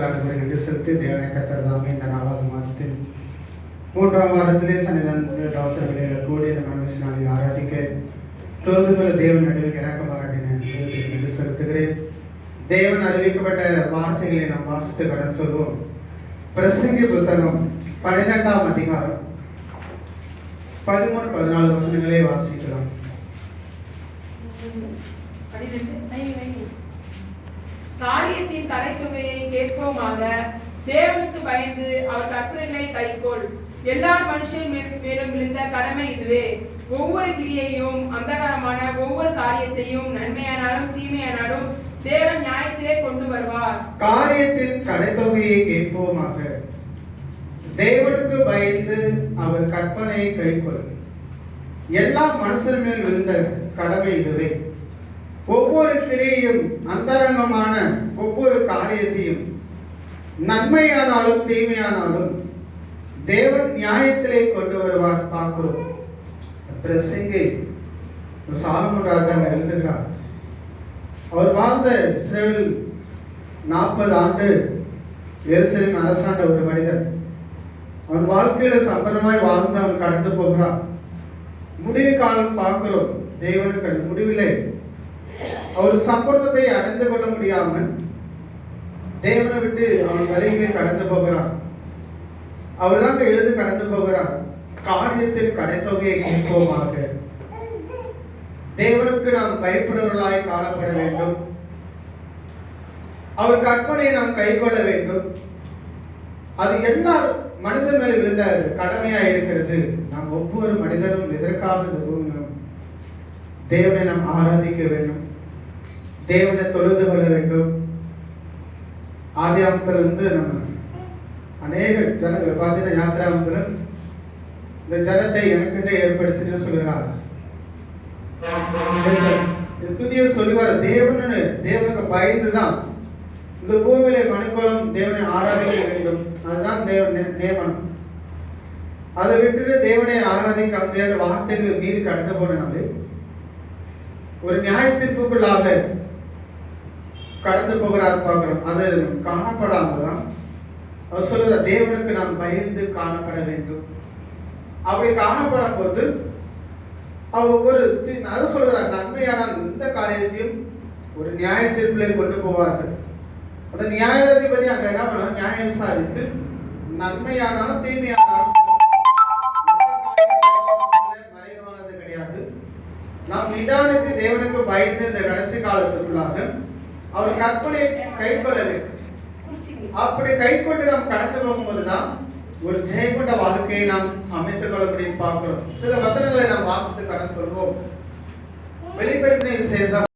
என்று செலுத்தி தேவனை கசரதாமே இந்த 4வது மாதத்தில் 3ஆம் வாரத்திலே சன்னிதானத்தில் அவசர வேளையில் கூடிய மனசினாலே ஆராதிக்க தொழுதுகளை தேவன் நடுவில் இறக்க பாராட்டின என்று செலுத்துகிறேன். தேவன் அறிவிக்கப்பட்ட வார்த்தைகளை நாம் வாசித்து கடன் சொல்வோம். பிரசங்கி புத்தகம் 18ஆம் அதிகாரம் 13-14 வசனங்களை வாசிக்கலாம். காரியத்தின் தலைத்துவையை கேட்போமாக. தேவனுக்கு பயந்து அவர் கற்பனைகளை கைக்கொள். எல்லா மனுஷன் மேலும் விழுந்த கடமை இதுவே. ஒவ்வொரு கிரியையும் அந்தகாரமான ஒவ்வொரு காரியத்தையும் நன்மையானாலும் தீமையானாலும் தேவன் நியாயத்திலே கொண்டு வருவார். காரியத்தின் கடைத்தொகையை கேட்போமாக. தேவனுக்கு பயந்து அவர் கற்பனையை கைக்கொள். எல்லா மனுஷன் மேல் விழுந்த கடமை இதுவே. ஒவ்வொரு கிரியையும் அந்தரங்கமான ஒவ்வொரு காரியத்தையும் நன்மையானாலும் தீமையானாலும் தேவன் நியாயத்திலே கொண்டு வருவார். பார்க்கிறோம். பிரசங்கி சாலமோன் ராஜா எழுதுகிறார். அவர் வாழ்ந்த இஸ்ரவேல் 40 ஆண்டு எருசலேம் அரசாண்ட ஒரு மனிதர். அவன் வாழ்க்கையில சம்பரமாய் வாழ்ந்து அவன் கடந்து போகிறான். முடிவு காலம் பார்க்கிறோம். தேவனுக்கு முடிவிலே அவர் சம்பந்தத்தை அடைந்து கொள்ள முடியாமல் தேவனை விட்டு அவன் வழிகளை கடந்து போகிறான். அவர் தான் எழுது கடந்து போகிறார். காரியத்தின் கடைத்தொகையை கேட்போமாக. தேவனுக்கு நாம் பயப்படுவர்களாய் காணப்பட வேண்டும். அவர் கற்பனையை நாம் கைக்கொள்ள வேண்டும். அது எல்லா மனிதன் மேல் விழுந்த கடமையா இருக்கிறது. நாம் ஒவ்வொரு மனிதனும் எதற்காக இந்த பூமியிலும் தேவனை நாம் ஆராதிக்க வேண்டும். தேவனை தொழுது கொள்ள வேண்டும். ஆதியாமத்தில் நம்ம அநேக ஜனங்கள் பார்த்தீங்கன்னா யாத்திராமத்தில் இந்த ஜனத்தை எனக்கென்றே ஏற்படுத்தின்னு சொல்கிறார். துதிய சொல்லுவார். தேவனுக்கு பயந்துதான் இந்த பூமியிலே மனுக்குலம் தேவனை ஆராதிக்க வேண்டும். அதுதான் தேவன் நியமனம். அதை விட்டுட்டு தேவனை ஆராதிக்க அந்த வார்த்தைகள் மீறி கடந்து போனாலே ஒரு நியாயத்திற்குள்ளாக கடந்து போகிறார் பார்க்கிறோம். அது காணப்படாமதான் அவர் சொல்லுற தேவனுக்கு நாம் பயந்து காணப்பட வேண்டும். அப்படி காணப்படும் போது ஒவ்வொரு சொல்கிறார் நன்மையான இந்த காரியத்தையும் ஒரு நியாயத்திற்குள்ளே கொண்டு போவார்கள். அந்த நியாயாதிபதி அங்க என்ன நியாயம் விசாரித்து நன்மையானாலும் தீமையானாலும் மறைவானது கிடையாது. நாம் நிதானித்து தேவனுக்கு பயந்து இந்த கடைசி காலத்துக்குள்ளாக அவர் கற்பனை கைக்கொள்ள வேண்டும். அப்படி கைக்கொண்டு நாம் கடந்து போகும்போதுதான் ஒரு ஜெயகொண்ட வாழ்க்கையை நாம் அமைத்துக் கொள்ள முடியும் பார்க்கிறோம். சில வசனங்களை நாம் வாசித்து கடந்து சொல்வோம். வெளிப்படுத்தின விசேஷம்